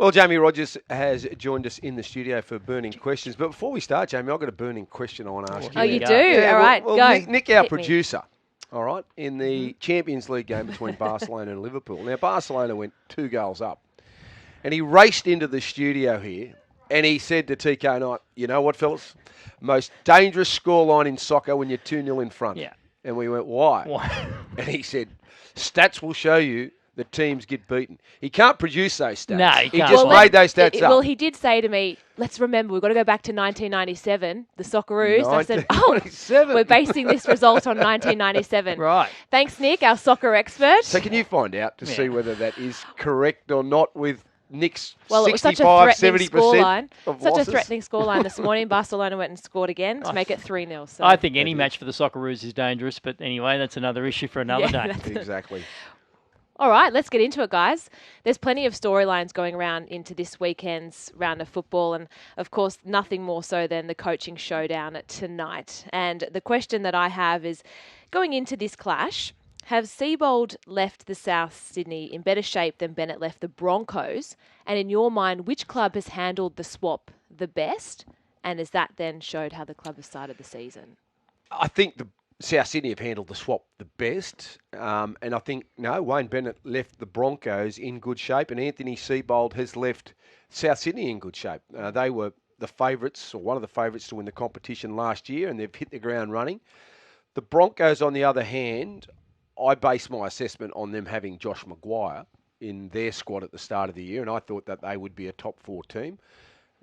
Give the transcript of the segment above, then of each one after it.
Well, Jaimee Rogers has joined us in the studio for burning questions. But before we start, Jaimee, I've got a burning question I want to ask you. Oh, you do? Yeah, all right, well, go. Nick, our Hit me. producer, all right, in the Champions League game between Barcelona and Liverpool. Now, Barcelona went 2 goals up. And he raced into the studio here and he said to TK Knight, you know what, fellas? Most dangerous scoreline in soccer when you're 2-0 in front. Yeah. And we went, why? Why? And he said, stats will show you that teams get beaten. He can't produce those stats. No, he can't. just made those stats up. Well, he did say to me, let's remember, we've got to go back to 1997, the Socceroos. I said, 1997. we're basing this result on 1997. Right. Thanks, Nick, our soccer expert. So can you find out to see whether that is correct or not with Nick's Well, it was such a 65, threatening 70% scoreline. of Such losses? a threatening scoreline this morning. Barcelona went and scored again to make it 3-0. So. I think any match for the Socceroos is dangerous, but anyway, that's another issue for another day. Exactly. All right, let's get into it, guys. There's plenty of storylines going around into this weekend's round of football, and of course, nothing more so than the coaching showdown tonight. And the question that I have is, going into this clash, have Seibold left the South Sydney in better shape than Bennett left the Broncos? And in your mind, which club has handled the swap the best? And has that then showed how the club has started the season? I think the South Sydney have handled the swap the best. And I think, Wayne Bennett left the Broncos in good shape and Anthony Seibold has left South Sydney in good shape. They were the favourites, or one of the favourites to win the competition last year, and they've hit the ground running. The Broncos, on the other hand, I base my assessment on them having Josh Maguire in their squad at the start of the year, and I thought that they would be a top 4 team.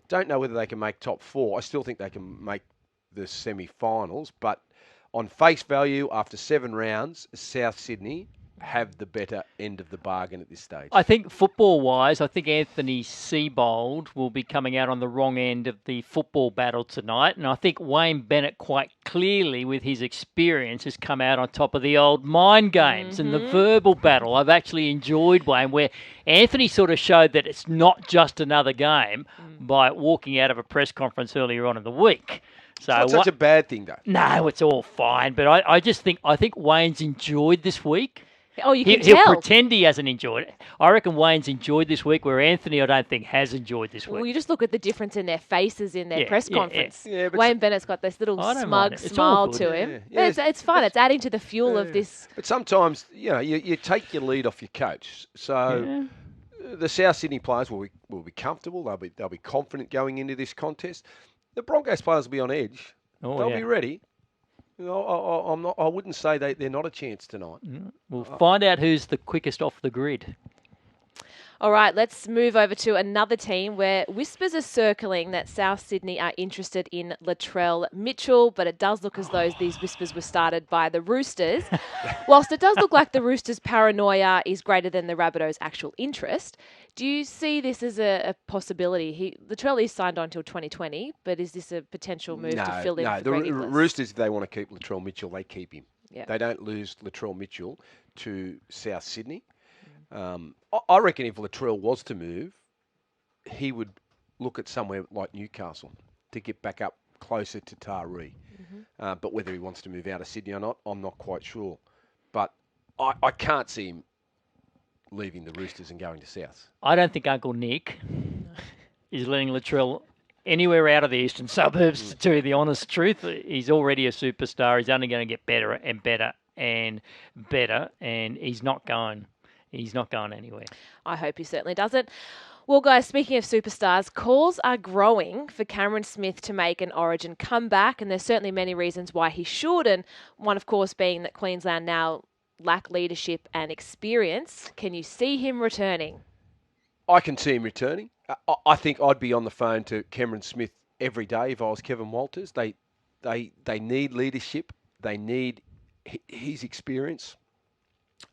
Don't know whether they can make top 4. I still think they can make the semi-finals, but on face value, after 7 rounds, South Sydney have the better end of the bargain at this stage. I think football-wise, I think Anthony Seibold will be coming out on the wrong end of the football battle tonight. And I think Wayne Bennett quite clearly, with his experience, has come out on top of the old mind games and the verbal battle. I've actually enjoyed Wayne, where Anthony sort of showed that it's not just another game by walking out of a press conference earlier on in the week. So it's not such a bad thing, though. No, it's all fine. But I think Wayne's enjoyed this week. Oh, you can He'll tell. pretend he hasn't enjoyed it. I reckon Wayne's enjoyed this week, where Anthony, I don't think, has enjoyed this week. Well, you just look at the difference in their faces in their press conference. Yeah, but Wayne Bennett's got this little I don't smug mind it. It's smile all good. to him. Yeah. It's fun. It's adding to the fuel of this. But sometimes, you take your lead off your coach. So the South Sydney players will be comfortable. They'll be confident going into this contest. The Broncos players will be on edge. They'll be ready. I wouldn't say they're not a chance tonight. We'll find out who's the quickest off the grid. All right, let's move over to another team where whispers are circling that South Sydney are interested in Latrell Mitchell, but it does look as though these whispers were started by the Roosters. Whilst it does look like the Roosters' paranoia is greater than the Rabbitohs' actual interest, do you see this as a possibility? Latrell is signed on until 2020, but is this a potential move to fill in for the Greg Inglis? Roosters, if they want to keep Latrell Mitchell, they keep him. Yeah. They don't lose Latrell Mitchell to South Sydney. I reckon if Latrell was to move, he would look at somewhere like Newcastle to get back up closer to Taree. But whether he wants to move out of Sydney or not, I'm not quite sure. But I can't see him leaving the Roosters and going to South. I don't think Uncle Nick is letting Latrell anywhere out of the eastern suburbs, to tell you the honest truth. He's already a superstar. He's only going to get better and better and better, and he's not going anywhere. I hope he certainly doesn't. Well, guys, speaking of superstars, calls are growing for Cameron Smith to make an Origin comeback, and there's certainly many reasons why he should, and one, of course, being that Queensland now lack leadership and experience. Can you see him returning? I can see him returning. I think I'd be on the phone to Cameron Smith every day if I was Kevin Walters. They need leadership. They need his experience.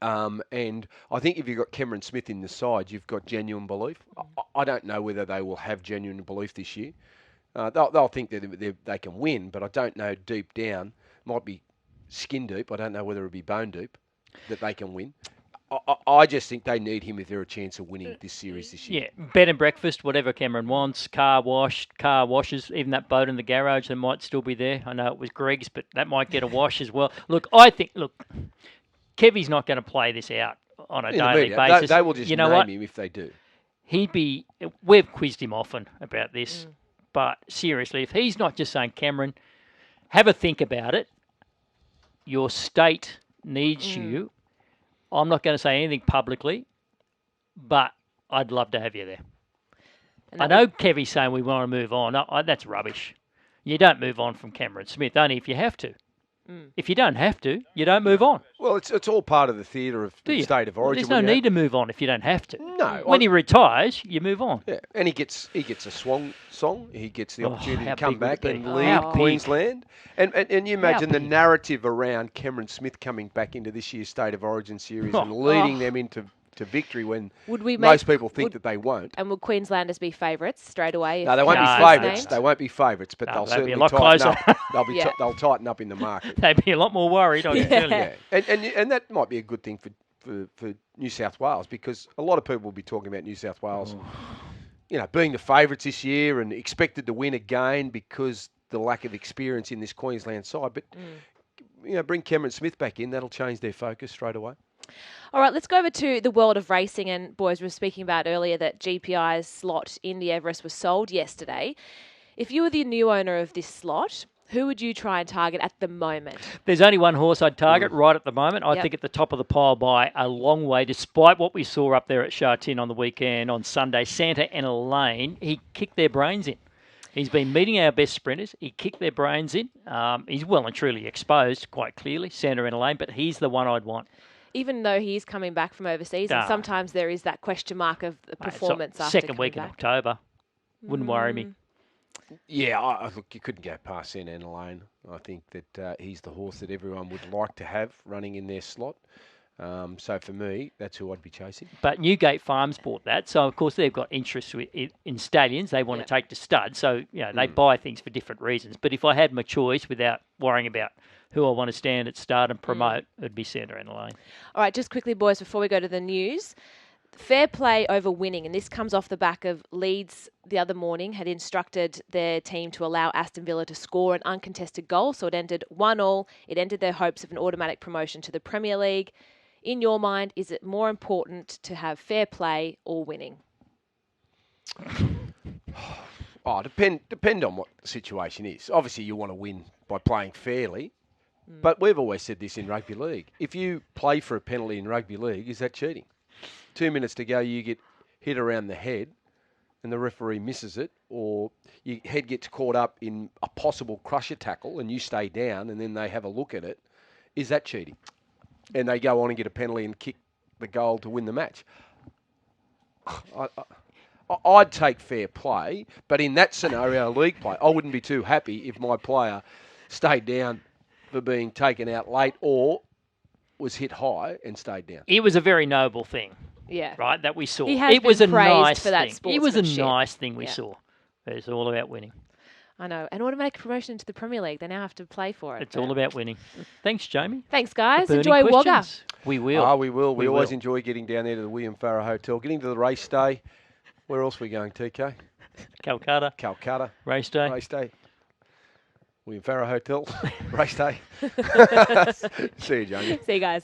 And I think if you've got Cameron Smith in the side, you've got genuine belief. I don't know whether they will have genuine belief this year. They'll think that they can win, but I don't know deep down. Might be skin deep. I don't know whether it'll be bone deep that they can win. I just think they need him if they're a chance of winning this series this year. Yeah, bed and breakfast, whatever Cameron wants, car washes, even that boat in the garage that might still be there. I know it was Greg's, but that might get a wash as well. Look, Kevy's not going to play this out on a daily basis. They will just name him if they do. we've quizzed him often about this, but seriously, if he's not just saying, Cameron, have a think about it, your state needs you. I'm not going to say anything publicly, but I'd love to have you there. I know Kevy's saying we want to move on. That's rubbish. You don't move on from Cameron Smith, only if you have to. If you don't have to, you don't move on. Well, it's all part of the theatre of the state of origin. There's no need to move on if you don't have to. No. When he retires, you move on. Yeah, and he gets a swan song. He gets the opportunity to come back and How lead big? Queensland. And you imagine the big? narrative around Cameron Smith coming back into this year's State of Origin series and leading them into victory when most people think that they won't. And will Queenslanders be favourites straight away? No, they won't be favourites. They won't be favourites, but they'll certainly be a lot tighten closer. up. They'll tighten up in the market. They'd be a lot more worried, I can tell you. Yeah. And that might be a good thing for New South Wales, because a lot of people will be talking about New South Wales, being the favourites this year and expected to win again because the lack of experience in this Queensland side. But bring Cameron Smith back in, that'll change their focus straight away. All right, let's go over to the world of racing. And boys, we were speaking about earlier that GPI's slot in the Everest was sold yesterday. If you were the new owner of this slot, who would you try and target at the moment? There's only one horse I'd target right at the moment. I think at the top of the pile by a long way, despite what we saw up there at Sha Tin on the weekend on Sunday. Santa and Elaine, he kicked their brains in. He's been meeting our best sprinters. He kicked their brains in. He's well and truly exposed, quite clearly, Santa and Elaine, but he's the one I'd want. Even though he is coming back from overseas, and sometimes there is that question mark of the performance after second week in October. Wouldn't worry me. Yeah, look, you couldn't go past Santa and Elaine. I think that he's the horse that everyone would like to have running in their slot. So for me, that's who I'd be chasing. But Newgate Farms bought that, so of course they've got interest in stallions they want to take to stud. So they buy things for different reasons. But if I had my choice without worrying about who I want to stand at start and promote, it'd be Santa and Elaine. All right, just quickly, boys, before we go to the news. Fair play over winning, and this comes off the back of Leeds the other morning had instructed their team to allow Aston Villa to score an uncontested goal, so it ended 1-1. It ended their hopes of an automatic promotion to the Premier League. In your mind, is it more important to have fair play or winning? Depend on what the situation is. Obviously, you want to win by playing fairly, but we've always said this in rugby league. If you play for a penalty in rugby league, is that cheating? 2 minutes to go, you get hit around the head and the referee misses it, or your head gets caught up in a possible crusher tackle and you stay down and then they have a look at it. Is that cheating? And they go on and get a penalty and kick the goal to win the match. I'd take fair play, but in that scenario, league play, I wouldn't be too happy if my player stayed down for being taken out late or was hit high and stayed down. It was a very noble thing. Yeah. Right, that we saw. He has it was been a praised nice for that thing. It was a sportsmanship. nice thing we saw. It's all about winning. I know. An automatic promotion into the Premier League. They now have to play for it. It's all about winning. Thanks, Jaimee. Thanks, guys. Burning Enjoy Wagga. questions. We will. We will. We always enjoy getting down there to the William Farrer Hotel, getting to the race day. Where else are we going, TK? Calcutta. Race day. William Farrer Hotel. Race day. See you, Jamie. See you guys.